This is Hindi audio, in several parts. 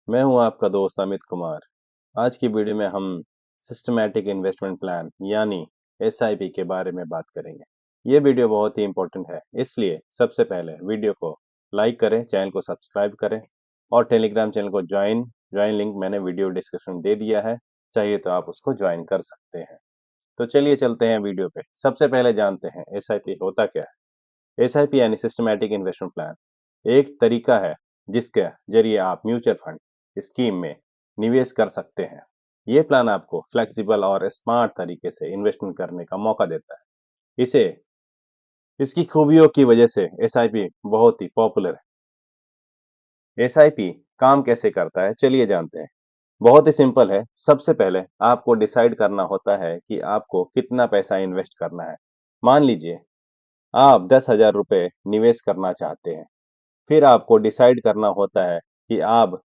मैं हूं आपका दोस्त अमित कुमार। आज की वीडियो में हम सिस्टमैटिक इन्वेस्टमेंट प्लान यानी एसआईपी के बारे में बात करेंगे। ये वीडियो बहुत ही इंपॉर्टेंट है, इसलिए सबसे पहले वीडियो को लाइक करें, चैनल को सब्सक्राइब करें और टेलीग्राम चैनल को ज्वाइन लिंक मैंने वीडियो डिस्क्रिप्शन में दे दिया है। चाहिए तो आप उसको ज्वाइन कर सकते हैं। तो चलिए चलते हैं वीडियो पे। सबसे पहले जानते हैं एसआईपी होता क्या है। एसआईपी यानी सिस्टमैटिक इन्वेस्टमेंट प्लान एक तरीका है जिसके जरिए आप म्यूचुअल फंड स्कीम में निवेश कर सकते हैं। ये प्लान आपको फ्लेक्सिबल और स्मार्ट तरीके से इन्वेस्टमेंट करने का मौका देता है। इसे इसकी खूबियों की वजह से एसआईपी बहुत ही पॉपुलर है। एसआईपी काम कैसे करता है, चलिए जानते हैं। बहुत ही सिंपल है। सबसे पहले आपको डिसाइड करना होता है कि आपको कितना पैसा इन्वेस्ट करना है। मान लीजिए आप 10,000 रुपए निवेश करना चाहते हैं। फिर आपको डिसाइड करना होता है कि आप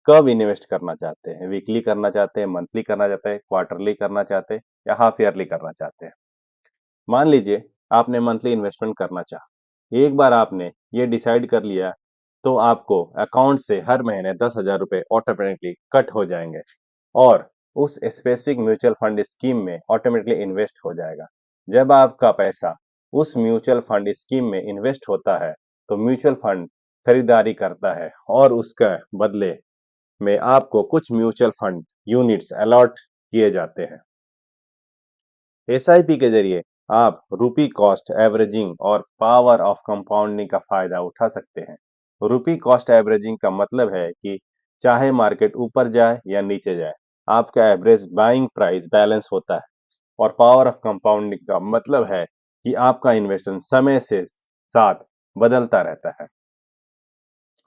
कब इन्वेस्ट करना चाहते हैं। वीकली करना चाहते हैं, मंथली करना चाहते हैं, क्वार्टरली करना चाहते हैं या हाफ ईयरली करना चाहते हैं। मान लीजिए आपने मंथली इन्वेस्टमेंट करना चाहा। एक बार आपने ये डिसाइड कर लिया तो आपको अकाउंट से हर महीने 10,000 रुपए ऑटोमेटिकली कट हो जाएंगे और उस स्पेसिफिक म्यूचुअल फंड स्कीम में ऑटोमेटिकली इन्वेस्ट हो जाएगा। जब आपका पैसा उस म्यूचुअल फंड स्कीम में इन्वेस्ट होता है तो म्यूचुअल फंड खरीदारी करता है और उसका बदले में आपको कुछ म्यूचुअल फंड यूनिट्स अलॉट किए जाते हैं। एसआईपी के जरिए आप रुपी कॉस्ट एवरेजिंग और पावर ऑफ कंपाउंडिंग का फायदा उठा सकते हैं। रुपी कॉस्ट एवरेजिंग का मतलब है कि चाहे मार्केट ऊपर जाए या नीचे जाए, आपका एवरेज बाइंग प्राइस बैलेंस होता है। और पावर ऑफ कंपाउंडिंग का मतलब है कि आपका इन्वेस्टमेंट समय से साथ बदलता रहता है।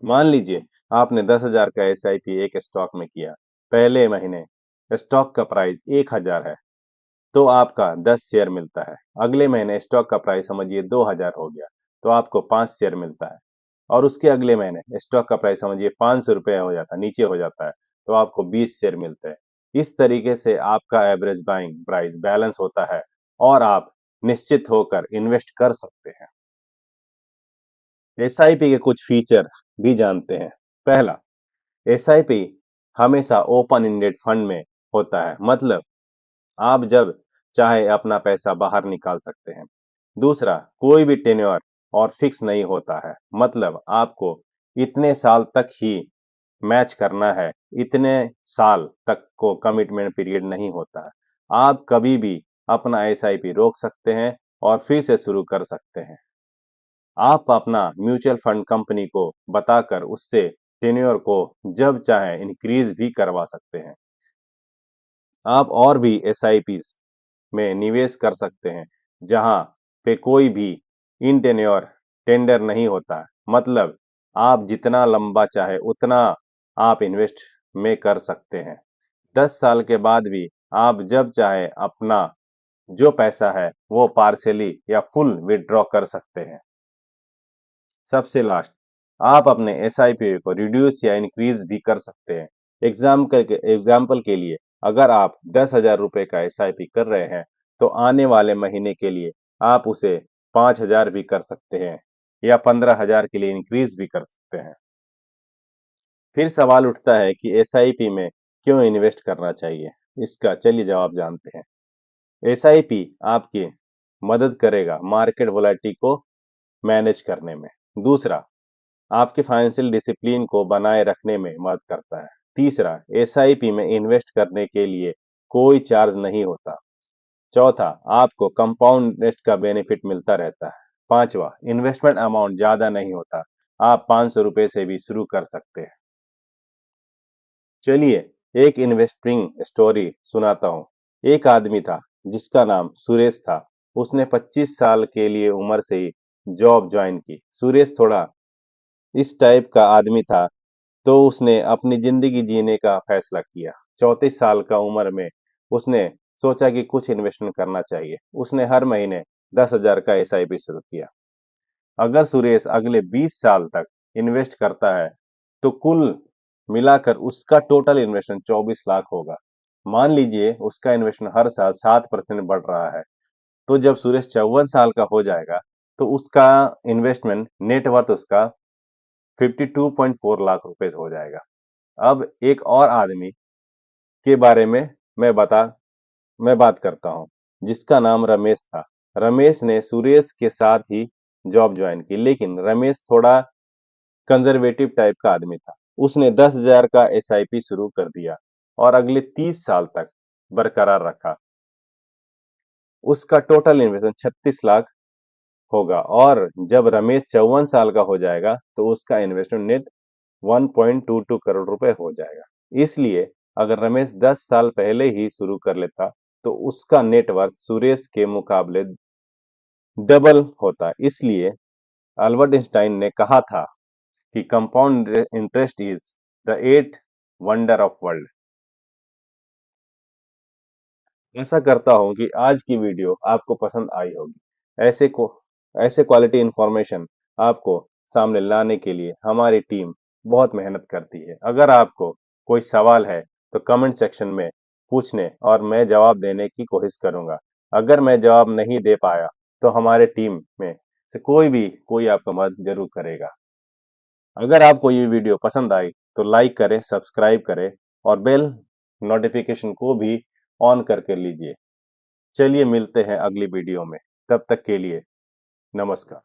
मान लीजिए आपने 10,000 का एसआईपी एक स्टॉक में किया। पहले महीने स्टॉक का प्राइस 1,000 है तो आपका 10 शेयर मिलता है। अगले महीने स्टॉक का प्राइस समझिए 2,000 हो गया तो आपको 5 शेयर मिलता है। और उसके अगले महीने स्टॉक का प्राइस समझिए 500 रुपये हो जाता है, नीचे हो जाता है, तो आपको 20 शेयर मिलते हैं। इस तरीके से आपका एवरेज बाइंग प्राइस बैलेंस होता है और आप निश्चित होकर इन्वेस्ट कर सकते हैं। एसआईपी के कुछ फीचर भी जानते हैं। पहला, एसआईपी हमेशा ओपन एंडेड फंड में होता है, मतलब आप जब चाहे अपना पैसा बाहर निकाल सकते हैं। दूसरा, कोई भी टेन्योर और फिक्स नहीं होता है, मतलब आपको इतने साल तक ही मैच करना है, इतने साल तक को कमिटमेंट पीरियड नहीं होता है। आप कभी भी अपना एसआईपी रोक सकते हैं और फिर से शुरू कर सकते हैं। आप अपना म्यूचुअल फंड कंपनी को बताकर उससे टेन्योर को जब चाहे इंक्रीज भी करवा सकते हैं। आप और भी एसआईपीज में निवेश कर सकते हैं जहां पे कोई भी इन टेन्योर टेंडर नहीं होता है, मतलब आप जितना लंबा चाहे उतना आप इन्वेस्ट में कर सकते हैं। 10 साल के बाद भी आप जब चाहे अपना जो पैसा है वो पार्शियली या फुल विड्रॉ कर सकते हैं। सबसे लास्ट, आप अपने एसआईपी को रिड्यूस या इंक्रीज भी कर सकते हैं। एग्जाम्पल के लिए अगर आप 10,000 रुपए का एसआईपी कर रहे हैं तो आने वाले महीने के लिए आप उसे 5,000 भी कर सकते हैं या 15,000 के लिए इंक्रीज भी कर सकते हैं। फिर सवाल उठता है कि एसआईपी में क्यों इन्वेस्ट करना चाहिए। इसका चलिए जवाब जानते हैं। एसआईपी आपकी मदद करेगा मार्केट वोलेटिलिटी को मैनेज करने में। दूसरा, आपके फाइनेंशियल डिसिप्लिन को बनाए रखने में मदद करता है। तीसरा, एसआईपी में इन्वेस्ट करने के लिए कोई चार्ज नहीं होता। चौथा, आपको कंपाउंड इंटरेस्ट का बेनिफिट मिलता रहता है। पांचवा, इन्वेस्टमेंट अमाउंट ज्यादा नहीं होता, आप 500 रुपए से भी शुरू कर सकते हैं। चलिए एक इन्वेस्टिंग स्टोरी सुनाता हूँ। एक आदमी था जिसका नाम सुरेश था। उसने 25 साल के लिए उम्र से ही जॉब ज्वाइन की। सुरेश थोड़ा इस टाइप का आदमी था तो उसने अपनी जिंदगी जीने का फैसला किया। 34 साल का उम्र में उसने सोचा कि कुछ इन्वेस्टमेंट करना चाहिए। उसने हर महीने 10,000 का एसआईपी शुरू किया। अगर सुरेश अगले 20 साल तक इन्वेस्ट करता है तो कुल मिलाकर उसका टोटल इन्वेस्टमेंट 24 लाख होगा। मान लीजिए उसका इन्वेस्टमेंट हर साल 7% बढ़ रहा है, तो जब सुरेश 54 साल का हो जाएगा तो उसका इन्वेस्टमेंट नेटवर्थ उसका 52.4 लाख रुपए हो जाएगा। अब एक और आदमी के बारे में मैं बता मैं बात करता हूँ, जिसका नाम रमेश था। रमेश ने सुरेश के साथ ही जॉब ज्वाइन की, लेकिन रमेश थोड़ा कंजर्वेटिव टाइप का आदमी था। उसने 10,000 का एसआईपी शुरू कर दिया और अगले 30 साल तक बरकरार रखा। उसका टोटल इन्वेस्टमेंट 36 लाख होगा और जब रमेश 54 साल का हो जाएगा तो उसका इन्वेस्टमेंट नेट 1.22 करोड़ रुपए हो जाएगा। इसलिए अगर रमेश 10 साल पहले ही शुरू कर लेता तो उसका नेटवर्क सुरेश के मुकाबले डबल होता। इसलिए अल्बर्ट आइंस्टाइन ने कहा था कि compound interest is the eight wonder of world. आशा करता हूँ कि आज की वीडियो आपको पसंद आई होगी। ऐसे क्वालिटी इंफॉर्मेशन आपको सामने लाने के लिए हमारी टीम बहुत मेहनत करती है। अगर आपको कोई सवाल है तो कमेंट सेक्शन में पूछने और मैं जवाब देने की कोशिश करूंगा। अगर मैं जवाब नहीं दे पाया तो हमारे टीम में से कोई आपका मदद जरूर करेगा। अगर आपको ये वीडियो पसंद आई तो लाइक करें, सब्सक्राइब करें और बेल नोटिफिकेशन को भी ऑन करके लीजिए। चलिए मिलते हैं अगली वीडियो में। तब तक के लिए नमस्कार।